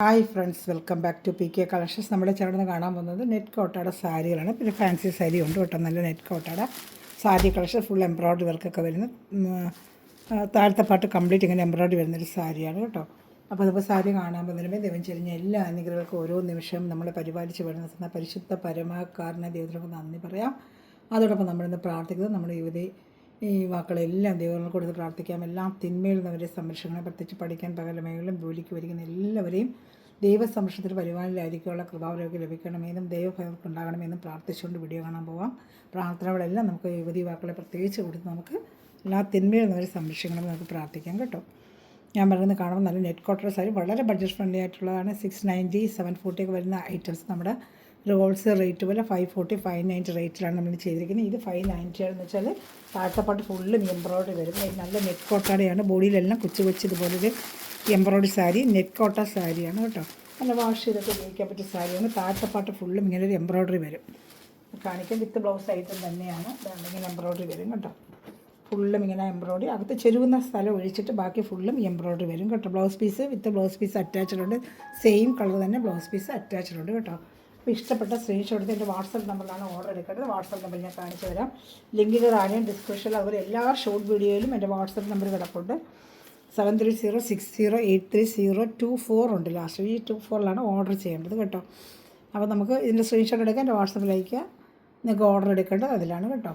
Hi friends, welcome back to PK collections. നമ്മുടെ ചാനലിൽ കാണാൻ പോകുന്നത് നെറ്റ് കോട്ടയുടെ സാരികളാണ്. പിന്നെ ഫാൻസി സാരി ഉണ്ട് കേട്ടോ. നല്ല നെറ്റ് കോട്ടയുടെ സാരി കളക്ഷൻ, ഫുൾ എംബ്രോയ്ഡറി വർക്കൊക്കെ വരുന്ന താഴത്തെ പാട്ട് കംപ്ലീറ്റ് ഇങ്ങനെ എംബ്രോയ്ഡറി വരുന്നൊരു സാരിയാണ് കേട്ടോ. അപ്പോൾ അതിപ്പോൾ സാരി കാണാൻ പോകുന്നതിനുമേ ദൈവം ചെരിഞ്ഞ എല്ലാ അനുഗ്രഹങ്ങൾക്കും ഓരോ നിമിഷം നമ്മളെ പരിപാലിച്ച് വരുന്ന പരിശുദ്ധ പരമാകാരണ ദൈവത്തിനൊക്കെ നന്ദി പറയാം. അതോടൊപ്പം നമ്മളിന്ന് പ്രാർത്ഥിക്കുന്നത് നമ്മുടെ ഈ വാക്കളെല്ലാം ദൈവങ്ങൾ കൊടുത്ത് പ്രാർത്ഥിക്കാം. എല്ലാം തിന്മയിൽ നിന്നവരെ സംരക്ഷണം, പ്രത്യേകിച്ച് പഠിക്കാൻ പകലമേലും ജോലിക്ക് വരിക്കുന്ന എല്ലാവരെയും ദൈവസംരക്ഷണത്തിൽ പരിപാലനയിലായിരിക്കാനുള്ള കൃപാവരമൊക്കെ ലഭിക്കണമെന്നും ദൈവഭയമൊക്കെ ഉണ്ടാകണമെന്നും പ്രാർത്ഥിച്ചുകൊണ്ട് വീഡിയോ കാണാൻ പോകാം. പ്രാർത്ഥനകളെല്ലാം നമുക്ക് യുവതി വാക്കളെ പ്രത്യേകിച്ച് കൊടുത്ത് നമുക്ക് എല്ലാ തിന്മയിൽ നിന്നവരെ സംരക്ഷിക്കണമെന്ന് നമുക്ക് പ്രാർത്ഥിക്കാം കേട്ടോ. ഞാൻ പറയുന്നത് കാണുമ്പോൾ നല്ല നെറ്റ് കോട്ടർ സാരി വളരെ ബഡ്ജറ്റ് ഫ്രണ്ട്ലി ആയിട്ടുള്ളതാണ്. 690, 740 ഒക്കെ വരുന്ന ഐറ്റംസ് നമ്മുടെ ഒരു ഹോൾസെയിൽ റേറ്റ് പോലെ 540, 590 റേറ്റിലാണ് നമ്മൾ ചെയ്തിരിക്കുന്നത്. ഇത് 590 ആണെന്ന് വെച്ചാൽ താഴത്തെപ്പാട്ട് ഫുള്ളും എംബ്രോയ്ഡറി വരും. നല്ല നെറ്റ് കോട്ടയുടെയാണ്. ബോഡിയിലെല്ലാം കൊച്ചു ഇതുപോലൊരു എംബ്രോയ്ഡറി സാരി, നെറ്റ് കോട്ട സാരിയാണ് കേട്ടോ. നല്ല വാഷ് ചെയ്തൊക്കെ ഉപയോഗിക്കാൻ പറ്റിയ സാരിയാണ്. താഴത്തെപ്പാട്ട് ഫുള്ളും ഇങ്ങനെ ഒരു എംബ്രോയ്ഡറി വരും. കാണിക്കാൻ വിത്ത് ബ്ലൗസ് ഐറ്റം തന്നെയാണ്. ഇങ്ങനെ എംബ്രോയ്ഡറി വരും കേട്ടോ. ഫുള്ളും ഇങ്ങനെ എംബ്രോയ്ഡറി, അകത്ത് ചെരുവുന്ന സ്ഥലം ഒഴിച്ചിട്ട് ബാക്കി ഫുള്ളും എംബ്രോയ്ഡറി വരും കേട്ടോ. Blouse piece with blouse piece attached ഉണ്ട്. സെയിം കളർ തന്നെ ബ്ലൗസ് പീസ് അറ്റാച്ച്ഡ് ഉണ്ട് കേട്ടോ. അപ്പോൾ ഇഷ്ടപ്പെട്ട സ്ക്രീൻഷോട്ട് എടുത്ത് എൻ്റെ വാട്സപ്പ് നമ്പറിലാണ് ഓർഡർ എടുക്കേണ്ടത്. വാട്സപ്പ് നമ്പർ ഞാൻ കാണിച്ചു തരാം. ലിങ്കിൽ താഴെയും ഡിസ്ക്രിപ്ഷനിൽ അതുപോലെ എല്ലാ ഷോർട്ട് വീഡിയോയിലും എൻ്റെ വാട്സപ്പ് നമ്പർ കിടപ്പുണ്ട്. 7306083024 ഉണ്ട് ലാസ്റ്റ്. ഈ 24ലാണ് ഓർഡർ ചെയ്യേണ്ടത് കേട്ടോ. അപ്പോൾ നമുക്ക് ഇതിൻ്റെ സ്ക്രീൻഷോട്ട് എടുക്കാൻ എൻ്റെ വാട്സപ്പിൽ അയക്കുക. നിങ്ങൾക്ക് ഓർഡർ എടുക്കേണ്ടത് അതിലാണ് കേട്ടോ.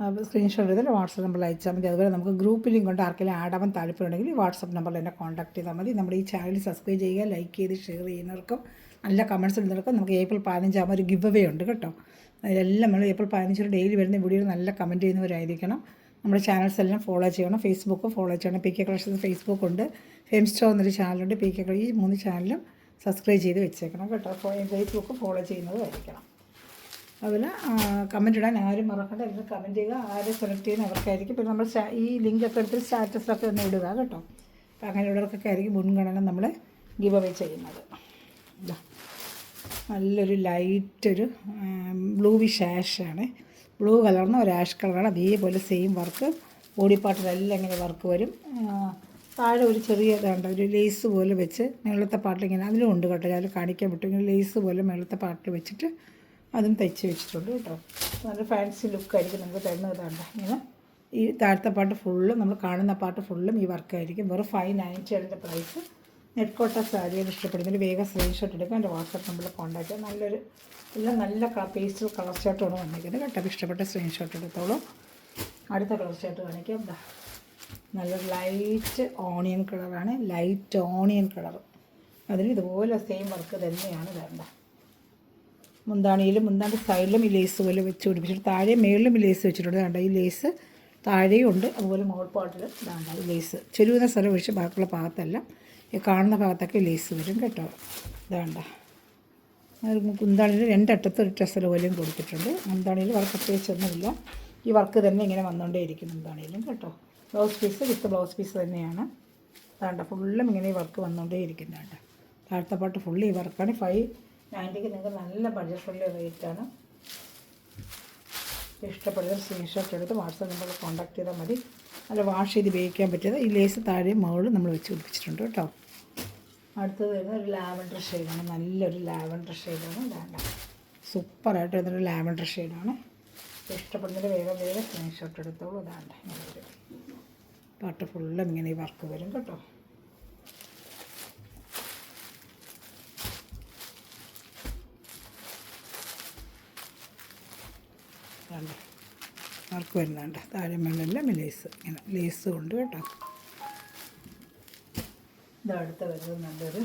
അപ്പോൾ സ്ക്രീൻഷോട്ട് എടുത്തിട്ട് വാട്സപ്പ് നമ്പറിൽ അയച്ചാൽ മതി. അതുപോലെ നമുക്ക് ഗ്രൂപ്പ് ലിങ്ക് കൊണ്ട് ആർക്കെങ്കിലും ആഡ് ആവാൻ താല്പര്യമുണ്ടെങ്കിൽ വാട്സപ്പ് നമ്പറിൽ എന്നെ കോൺടാക്ട് ചെയ്താൽ മതി. നമ്മുടെ ഈ ചാനൽ സബ്സ്ക്രൈബ് ചെയ്യുക, ലൈക്ക് ചെയ്ത് ഷെയർ ചെയ്യുന്നവർക്കും നല്ല കമൻറ്റ്സ് ഇടുന്നവർക്കും നമുക്ക് April 15 ഒരു ഗിവ് അവേ ഉണ്ട് കേട്ടോ. അതിലെല്ലാം നമ്മൾ April 15 ഡെയിലി വരുന്ന വീഡിയോയിൽ നല്ല കമൻറ്റ് ചെയ്യുന്നവരായിരിക്കണം. നമ്മുടെ ചാനൽസ് എല്ലാം ഫോളോ ചെയ്യണം. ഫേസ്ബുക്ക് ഫോളോ ചെയ്യണം. PK കളക്ഷൻസ് ഫേസ്ബുക്ക് ഉണ്ട്, ഫെംസ്റ്റോ എന്നൊരു ചാനലുണ്ട്. PK ഈ 3 ചാനലും സബ്സ്ക്രൈബ് ചെയ്ത് വെച്ചേക്കണം കേട്ടോ. ഫേസ്ബുക്ക് ഫോളോ ചെയ്യുന്നതായിരിക്കണം. അതുപോലെ കമൻറ്റ് ഇടാൻ ആരും മറക്കണ്ട. എല്ലാവരും കമൻറ്റ് ചെയ്യുക. ആരും സെലക്ട് ചെയ്യുന്ന അവർക്കായിരിക്കും. പിന്നെ നമ്മൾ ഈ ലിങ്കൊക്കെ എടുത്ത് സ്റ്റാറ്റസിലൊക്കെ ഒന്ന് ഇടുക കേട്ടോ. അപ്പോൾ അങ്ങനെ ഉള്ളവർക്കൊക്കെ ആയിരിക്കും മുൻഗണന നമ്മൾ ഗിവ് അവേ ചെയ്യുന്നത്. നല്ലൊരു ലൈറ്റൊരു ബ്ലൂവിഷ് ആഷാണ്. ബ്ലൂ കളറിന് ഒരു ആഷ് കളറാണ്. അതേപോലെ സെയിം വർക്ക് ബോഡിപ്പാർട്ടിലെല്ലാം ഇങ്ങനെ വർക്ക് വരും. താഴെ ഒരു ചെറിയ ഇതുണ്ട്, ഒരു ലേസ് പോലെ വെച്ച് മേളത്തെ പാട്ടിലിങ്ങനെ അതിലും ഉണ്ട് കേട്ടോ. ഞാൻ കാണിക്കാൻ വിട്ടു. ഇങ്ങനെ ലേസ് പോലെ മേളത്തെ പാട്ടിൽ വെച്ചിട്ട് അതും തയ്ച്ച് വെച്ചിട്ടുണ്ട് കേട്ടോ. നല്ല ഫാൻസി ലുക്കായിരിക്കും നമുക്ക് തരുന്നതാണ്. ഇങ്ങനെ ഈ താഴത്തെ പാട്ട് ഫുള്ളും നമ്മൾ കാണുന്ന പാട്ട് ഫുള്ളും ഈ വർക്കായിരിക്കും. വെറും 590 അതിൻ്റെ പ്രൈസ്. നെറ്റ് കോട്ട സാരികൾ ഇഷ്ടപ്പെടുന്നതിൽ വേഗം സ്ക്രീൻഷോട്ട് എടുക്കുക. എൻ്റെ വാട്സപ്പ് നമ്പറിൽ കോൺടാക്ട് ചെയ്യുക. എല്ലാം നല്ല പേസ്റ്റൽ കളർ ഷർട്ടാണ് വന്നിരിക്കുന്നത് കേട്ടോ. ഇഷ്ടപ്പെട്ട സ്ക്രീൻഷോട്ട് എടുത്തോളൂ. അടുത്ത കളർ ഷർട്ട് കാണിക്കാം. നല്ലൊരു ലൈറ്റ് ഓണിയൻ കളറാണ്. Light onion colour. അതിന് ഇതുപോലെ സെയിം വർക്ക് തന്നെയാണ് വേണ്ട. മുന്താണി സൈഡിലും ഈ ലേസ് പോലെ വെച്ച് പിടിപ്പിച്ചിട്ട് താഴെ മേളിലും ഈ ലേസ് വെച്ചിട്ടുണ്ട്. വേണ്ട ഈ ലേസ് താഴെയും ഉണ്ട്. അതുപോലെ മോൾപ്പാട്ടിൽ ഇതാണ്ട ഈ ലേസ് ചെരുവുന്ന സ്ഥലം ഒഴിച്ച് ബാക്കിയുള്ള ഭാഗത്തല്ല, ഈ കാണുന്ന ഭാഗത്തൊക്കെ ലേസ് വരും കേട്ടോ. ഇതാണ്ട കുന്താണിയിൽ 2 അറ്റത്ത് ഒരു ടെസൽ പോലെയും കൊടുത്തിട്ടുണ്ട്. മുന്താണിയിൽ വർക്ക് പ്രത്യേകിച്ചൊന്നുമില്ല. ഈ വർക്ക് തന്നെ ഇങ്ങനെ വന്നുകൊണ്ടേയിരിക്കും മുന്താണിയിലും കേട്ടോ. Blouse piece with blouse piece തന്നെയാണ്. വേണ്ട ഫുള്ളും ഇങ്ങനെ ഈ വർക്ക് വന്നുകൊണ്ടേ ഇരിക്കുന്നുണ്ട്. താഴത്തെ പാട്ട് ഫുള്ള് ഈ വർക്കാണ്. 590 നിങ്ങൾക്ക് നല്ല ബഡ്ജറ്റ് ഫ്രണ്ട്ലി റേറ്റാണ്. ഇഷ്ടപ്പെടുന്ന സ്ക്രീൻഷോട്ട് എടുത്ത് വാട്സാപ്പ് നമ്പറിൽ കോൺടാക്ട് ചെയ്താൽ മതി. നല്ല വാഷ് ചെയ്ത് ഉപയോഗിക്കാൻ പറ്റിയത്. ഈ ലേസ് താഴെയും മുകളിൽ നമ്മൾ വെച്ച് പിടിപ്പിച്ചിട്ടുണ്ട് കേട്ടോ. അടുത്തത് വരുന്നത് ഒരു ലാവൻഡർ ഷെയ്ഡാണ്. നല്ലൊരു ലാവൻഡർ ഷെയ്ഡാണ്. വേണ്ട സൂപ്പറായിട്ട് വരുന്നൊരു ലാവൻഡർ ഷെയ്ഡാണ്. ഇഷ്ടപ്പെടുന്നതിൽ വേഗം സ്ക്രീൻഷോട്ട് എടുത്തോളൂ. അതാണ്ട് ഇങ്ങനെ വരും. പാട്ട് ഫുള്ളും ഇങ്ങനെ ഈ വർക്ക് വരും കേട്ടോ. വർക്ക് വരുന്നുണ്ട്. താഴെ മേലെല്ലാം ലേസ് ഇങ്ങനെ ലേസും ഉണ്ട് കേട്ടോ. ഇതടുത്ത് വരുന്നത് നല്ലൊരു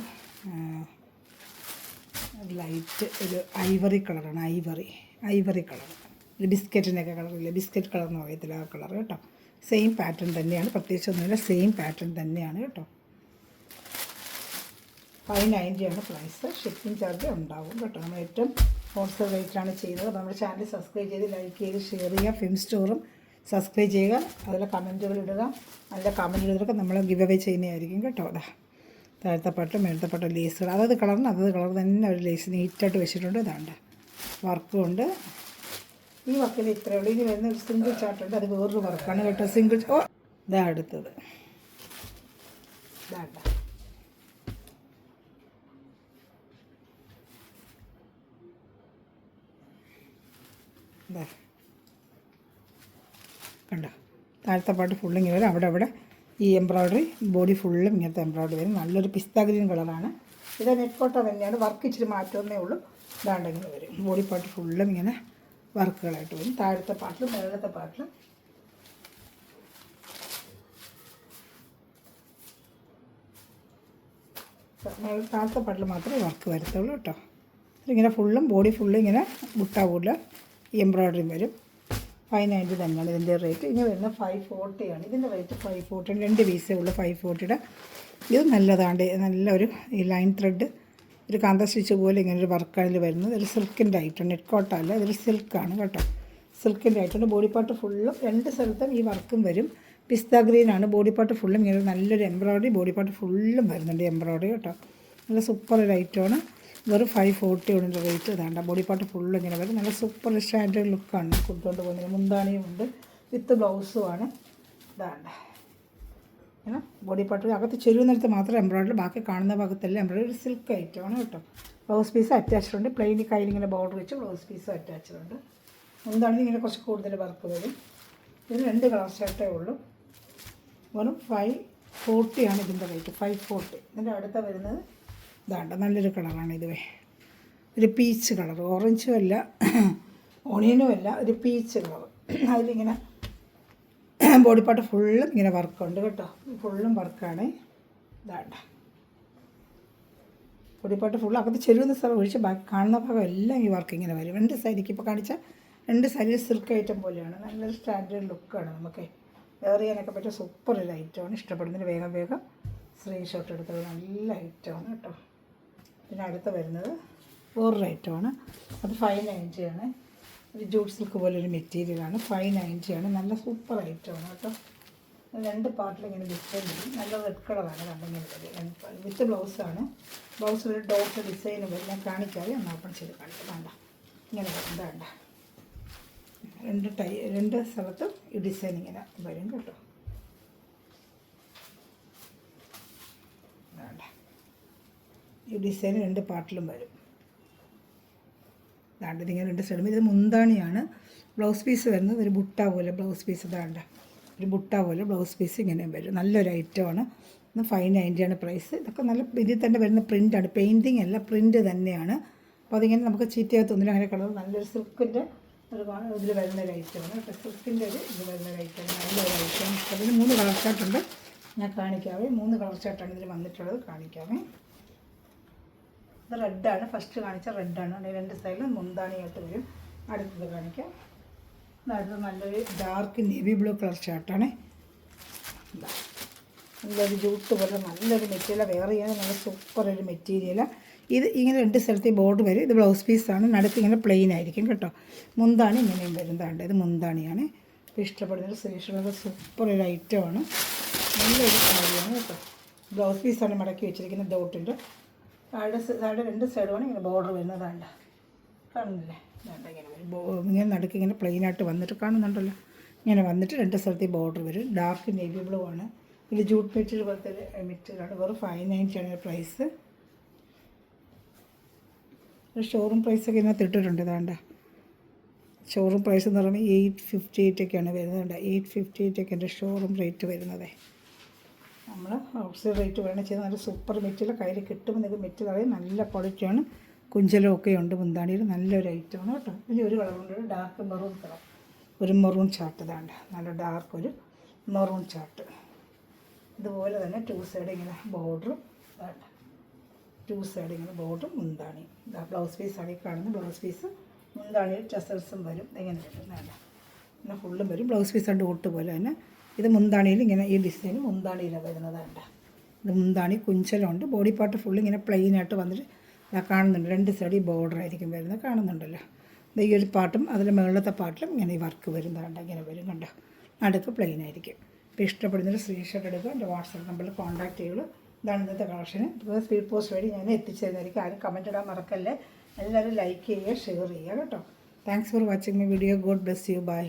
ലൈറ്റ് ഒരു ഐവറി കളറാണ്. Ivory colour. ബിസ്ക്കറ്റിൻ്റെയൊക്കെ കളറില്ലേ, ബിസ്ക്കറ്റ് കളർ എന്ന് പറയത്തില്ല, ആ കളർ കേട്ടോ. സെയിം പാറ്റേൺ തന്നെയാണ്, പ്രത്യേകിച്ചൊന്നുമില്ല. സെയിം പാറ്റേൺ തന്നെയാണ് കേട്ടോ. 590 ആണ് പ്രൈസ്. ഷിപ്പിംഗ് ചാർജ് ഉണ്ടാവും കേട്ടോ. നമ്മൾ ഏറ്റവും ഹോൾസെയിൽ റേറ്റിലാണ് ചെയ്യുന്നത്. അപ്പോൾ നമ്മുടെ ചാനൽ സബ്സ്ക്രൈബ് ചെയ്ത് ലൈക്ക് ചെയ്ത് ഷെയർ ചെയ്യുക. ഫെംസ്റ്റോറും സബ്സ്ക്രൈബ് ചെയ്യുക. അതിലെ കമൻറ്റുകൾ ഇടുക. നല്ല കമൻറ്റ് ഇടുന്നതൊക്കെ നമ്മൾ ഗിവ് അവേ ചെയ്യുന്നതായിരിക്കും കേട്ടോ. അതാ താഴത്തെ പാട്ട് മേളത്തെ പാട്ട് ലേസുകൾ അതത് കളറിന് അതത് കളർ തന്നെ ഒരു ലേസ് നീറ്റായിട്ട് വെച്ചിട്ടുണ്ട്. ഇതാണ്ട് വർക്കും ഉണ്ട്. ഈ വർക്കിൽ ഇത്രയേ ഉള്ളൂ. ഇനി വരുന്ന ഒരു സിംഗിൾ ചാർട്ടുണ്ട്. അത് വേറൊരു വർക്കാണ് കേട്ടോ. ഇതാ അടുത്തത്. ഇതാണ്ട ഇതാ കണ്ടോ, താഴത്തെ പാട്ട് ഫുള്ളും ഇങ്ങനെ വരും. അവിടെ ഈ എംബ്രോയ്ഡറി ബോഡി ഫുള്ളും ഇങ്ങനത്തെ എംബ്രോയ്ഡറി വരും. നല്ലൊരു പിസ്ത ഗ്രീൻ കളറാണ്. ഇത് നെറ്റ് കോട്ട തന്നെയാണ്, വർക്ക് ഇച്ചിരി മാറ്റുന്നേ ഉള്ളൂ. ഇതാണ്ടെങ്കിൽ വരും. ബോഡി പാർട്ട് ഫുള്ളും ഇങ്ങനെ വർക്കുകളായിട്ട് വരും. താഴത്തെ പാട്ടിലും മേളത്തെ പാട്ടിലും താഴത്തെ പാട്ടിൽ മാത്രമേ വർക്ക് വരത്തുള്ളൂ കേട്ടോ. ഇതിങ്ങനെ ഫുള്ളും ബോഡി ഫുള്ളും ഇങ്ങനെ ബുട്ടാവൂല എംബ്രോയ്ഡറി വരും. 590 തന്നെയാണ് ഇതിൻ്റെ റേറ്റ്. ഇനി വരുന്ന 540 ആണ് ഇതിൻ്റെ റേറ്റ്. 540 2 പീസേ ഉള്ളൂ 540. ഇത് നല്ലതാണ്. നല്ലൊരു ഈ ലൈൻ ത്രെഡ് ഒരു കാന്ത സ്റ്റിച്ച് പോലെ ഇങ്ങനൊരു വർക്കാണ് ഇതിൽ വരുന്നത്. ഒരു സിൽക്കിൻ്റെ ഐറ്റം, നെറ്റ് കോട്ടല്ല, ഇതൊരു സിൽക്കാണ് കേട്ടോ. സിൽക്കിൻ്റെ ഐറ്റം. ബോഡി പാർട്ട് ഫുള്ളും 2 സ്ഥലത്തും ഈ വർക്കും വരും. പിസ്ത ഗ്രീനാണ് ബോഡി പാർട്ട് ഫുള്ളും. ഇങ്ങനെ നല്ലൊരു എംബ്രോയ്ഡറി ബോഡി പാർട്ട് ഫുള്ളും വരുന്നുണ്ട് എംബ്രോയ്ഡറി കേട്ടോ. നല്ല സൂപ്പർ ഒരു ഐറ്റമാണ്. വെറും 540 ആണ് റേറ്റ്. ഇതാണ്ട ബോഡി പാർട്ട് ഫുള്ളും ഇങ്ങനെ വരും. നല്ല സൂപ്പർ സ്റ്റാൻഡേർഡ് ലുക്കാണ് കൊണ്ടുകൊണ്ട് പോകുന്നത്. മുന്താണിയും ഉണ്ട്, വിത്ത് ബ്ലൗസുമാണ്. ഇതാണ്ട ഇങ്ങനെ ബോഡി പാർട്ട് അകത്ത് ചെരുവുന്നിടത്ത് മാത്രം എംബ്രോയ്ഡറി, ബാക്കി കാണുന്ന ഭാഗത്തെല്ലാം എംബ്രോയ്ഡറി. ഒരു സിൽക്ക് ഐറ്റമാണ് കേട്ടോ. ബ്ലൗസ് പീസ് അറ്റാച്ച്ഡ് ഉണ്ട്. പ്ലെയിൻ കയ്യിൽ ഇങ്ങനെ ബോർഡർ വെച്ച് ബ്ലൗസ് പീസ് അറ്റാച്ച്ഡ് ഉണ്ട്. മുന്താണി ഇങ്ങനെ കുറച്ച് കൂടുതൽ വർക്ക് വരും. ഇതിന് 2 കളർ ഷർട്ടേ ഉള്ളൂ. വെറും 540 ആണ് ഇതിൻ്റെ റേറ്റ്. 540. ഇതിൻ്റെ അടുത്ത വരുന്നത് ഇതാണ്ട നല്ലൊരു കളറാണ്. ഇതുവേ ഒരു പീച്ച് കളർ, ഓറഞ്ചും അല്ല ഓണിയനും അല്ല, ഒരു പീച്ച് കളർ. അതിലിങ്ങനെ ബോഡി പാർട്ട് ഫുള്ളും ഇങ്ങനെ വർക്കുണ്ട് കേട്ടോ. ഫുള്ളും വർക്കാണ്. ഇതാണ്ട ബോഡി പാർട്ട് ഫുള്ള് അകത്ത് ചെരുവുന്ന സ്ഥലം ഒഴിച്ച് ബാക്കി കാണുന്ന ഭാഗം എല്ലാം ഈ വർക്ക് ഇങ്ങനെ വരും. 2 സൈഡിലേക്ക് ഇപ്പോൾ കാണിച്ച 2 സൈഡിൽ സിൽക്ക് ഐറ്റം പോലെയാണ്. നല്ലൊരു സ്റ്റാൻഡേർഡ് ലുക്കാണ്. നമുക്ക് വെയർ ചെയ്യാനൊക്കെ പറ്റിയ സൂപ്പർ ഒരു ഐറ്റമാണ്. ഇഷ്ടപ്പെടുന്നതിന് വേഗം സ്ക്രീൻഷോട്ട് എടുത്തത്. നല്ല ഐറ്റമാണ് കേട്ടോ. പിന്നെ അടുത്ത് വരുന്നത് വേറൊരു ഐറ്റമാണ്. അത് 590 ആണ്. ഒരു ജൂട്ട് സിൽക്ക് പോലൊരു മെറ്റീരിയലാണ്. 590 ആണ്. നല്ല സൂപ്പർ ഐറ്റമാണ് കേട്ടോ. 2 പാർട്ടിൽ ഇങ്ങനെ ഡിസൈൻ വരും. നല്ല റെഡ് കളറാണ് കണ്ടിങ്ങനെ വരും. വിത്ത് ബ്ലൗസാണ്. ബ്ലൗസിൽ ഒരു ഡോട്ട് ഡിസൈൻ വരും. ഞാൻ കാണിക്കാതെ ഒന്ന് ഓപ്പൺ ചെയ്ത് കാണിക്കാം. വേണ്ട ഇങ്ങനെ വരും. വേണ്ട 2 സ്ഥലത്തും ഈ ഡിസൈൻ ഇങ്ങനെ വരും കേട്ടോ. വേണ്ട ഈ ഡിസൈൻ 2 പാർട്ടിലും വരും. ഇതാണ്ട് ഇതിങ്ങനെ 2 സൈഡും. ഇത് മുന്താണിയാണ്. ബ്ലൗസ് പീസ് വരുന്നത് ഒരു ബുട്ട പോലെ ബ്ലൗസ് പീസ്. ഇതാണ്ട് ഒരു ബുട്ട പോലെ ബ്ലൗസ് പീസ് ഇങ്ങനെ വരും. നല്ലൊരു ഐറ്റമാണ്. 590 ആണ് പ്രൈസ്. ഇതൊക്കെ നല്ല ഇതിൽ തന്നെ വരുന്ന പ്രിൻ്റാണ്. പെയിൻറ്റിങ് അല്ല, പ്രിൻ്റ് തന്നെയാണ്. അപ്പോൾ അതിങ്ങനെ നമുക്ക് ചീത്തയാകത്തൊന്നുമില്ല. അങ്ങനെ കളർ നല്ലൊരു സിൽക്കിൻ്റെ ഒരു ഇതിൽ വരുന്നൊരു ഐറ്റമാണ്. സിൽക്കിൻ്റെ ഒരു ഇത് വരുന്നൊരു ഐറ്റമാണ്. നല്ലൊരു ഐറ്റം. അതിന് 3 കളർ ചാർട്ടുണ്ട്. ഞാൻ കാണിക്കാവേ. 3 കളർ ചാർട്ടാണ് ഇതിൽ വന്നിട്ടുള്ളത്. കാണിക്കാവേ. ഇത് റെഡാണ്. ഫസ്റ്റ് കാണിച്ച റെഡാണ്. 2 സൈഡിലും മുന്താണിയായിട്ട് വരും. അടുത്തത് കാണിക്കാം. അടുത്തത് നല്ലൊരു ഡാർക്ക് നേവി ബ്ലൂ കളർ ഷർട്ടാണ്. നല്ലൊരു ജൂട്ട് പോലെ നല്ലൊരു മെറ്റീരിയൽ. വെയർ ചെയ്യാൻ നല്ല സൂപ്പർ ഒരു മെറ്റീരിയലാണ്. ഇത് ഇങ്ങനെ 2 സ്ഥലത്ത് ഈ ബോർഡ് വരും. ഇത് ബ്ലൗസ് പീസാണ്. നടുക്ക് ഇങ്ങനെ പ്ലെയിൻ ആയിരിക്കും കേട്ടോ. മുന്താണി ഇങ്ങനെയും വരുന്നതാണ്. ഇത് മുന്താണിയാണ്. ഇപ്പോൾ ഇഷ്ടപ്പെടുന്നൊരു ശ്രീഷുള്ളത് സൂപ്പർ ഒരു ഐറ്റമാണ്. നല്ലൊരു കാര്യമാണ് കേട്ടോ. ബ്ലൗസ് പീസാണ് മടക്കി വെച്ചിരിക്കുന്ന ഡോട്ടിൻ്റെ. താഴെ 2 സൈഡുമാണ് ഇങ്ങനെ ബോർഡർ വരുന്നതാണ്. കാണുന്നില്ലേ? വേണ്ട ഇങ്ങനെ വരും. ഇങ്ങനെ നടുക്ക് ഇങ്ങനെ പ്ലെയിനായിട്ട് വന്നിട്ട് കാണുന്നുണ്ടല്ലോ. ഇങ്ങനെ വന്നിട്ട് 2 സ്ഥലത്ത് ഈ ബോർഡർ വരും. ഡാർക്ക് നേവി ബ്ലൂ ആണ്. ഇത് ജൂട്ട് മെറ്റീരിയൽ പോലത്തെ മെറ്റീരിയലാണ്. വെറും 590 ആണ് പ്രൈസ്. ഷോറൂം പ്രൈസൊക്കെ ഇതിനകത്ത് ഇട്ടിട്ടുണ്ട്. ഇതാണ്ട ഷോറൂം പ്രൈസ് എന്ന് പറയുമ്പോൾ 858 വരുന്നത്. 858 എൻ്റെ ഷോറൂം റേറ്റ് വരുന്നത്. നമ്മൾ ഔട്ട്സൈഡ് റേറ്റ് വേണം ചെയ്ത് നല്ല സൂപ്പർ മെറ്റീരിയൽ കയ്യിൽ കിട്ടുമ്പോൾ നിങ്ങൾക്ക് മെറ്റീരിയൽ നല്ല ക്വാളിറ്റിയാണ്. കുഞ്ചലമൊക്കെ ഉണ്ട്. മുന്താണിയിൽ നല്ലൊരു ഐറ്റമാണ് കേട്ടോ. ഇനി ഒരു കളറുണ്ട്, ഡാർക്ക് മെറൂൺ കളർ. ഒരു മെറൂൺ ചാർട്ട്. ഇതാണ്ട് നല്ല ഡാർക്ക് ഒരു മെറൂൺ ചാർട്ട്. ഇതുപോലെ തന്നെ 2 സൈഡ് ഇങ്ങനെ ബോർഡറും. ഇതാണ്ട് 2 സൈഡ് ഇങ്ങനെ ബോർഡറും മുന്താണി. ഇതാ ബ്ലൗസ് പീസാണ് ഈ കാണുന്ന ബ്ലൗസ് പീസ്. മുന്താണിയിൽ ടസൽസും വരും. ഇങ്ങനെ വരും. വേണ്ട പിന്നെ ഫുള്ളും വരും. ബ്ലൗസ് പീസ് ഡോട്ട് പോലെ തന്നെ. ഇത് മുന്താണിയിൽ ഇങ്ങനെ ഈ ഡിസൈൻ മുന്താണിയിലാണ് വരുന്നതാണ്. ഇത് മുന്താണി കുഞ്ചലുണ്ട്. ബോഡി പാർട്ട് ഫുള്ള് ഇങ്ങനെ പ്ലെയിനായിട്ട് വന്നിട്ട് കാണുന്നുണ്ട്. 2 സൈഡ് ഈ ബോർഡർ ആയിരിക്കും വരുന്നത്. കാണുന്നുണ്ടല്ലോ. ഇത് ഈ ഒരു പാർട്ടും അതിൻ്റെ മുകളിലത്തെ പാർട്ടിലും ഇങ്ങനെ ഈ വർക്ക് വരുന്നതാണ്. ഇങ്ങനെ വരും കണ്ടോ. നടുക്ക് പ്ലെയിൻ ആയിരിക്കും. ഇപ്പോൾ ഇഷ്ടപ്പെടുന്നൊരു സ്ക്രീൻഷോട്ട് എടുക്കുക. എൻ്റെ വാട്സാപ്പ് നമ്പറിൽ കോൺടാക്ട് ചെയ്യുള്ളൂ. ഇതാണ് ഇന്നത്തെ കളക്ഷന്. ഇപ്പോൾ സ്പീഡ് പോസ്റ്റ് വഴി ഞാൻ എത്തിച്ചു തരുന്നതായിരിക്കും. ആരും കമൻറ്റ് ഇടാൻ മറക്കല്ലേ. എല്ലാവരും ലൈക്ക് ചെയ്യുക, ഷെയർ ചെയ്യുക കേട്ടോ. Thanks for watching my video. God bless you. By.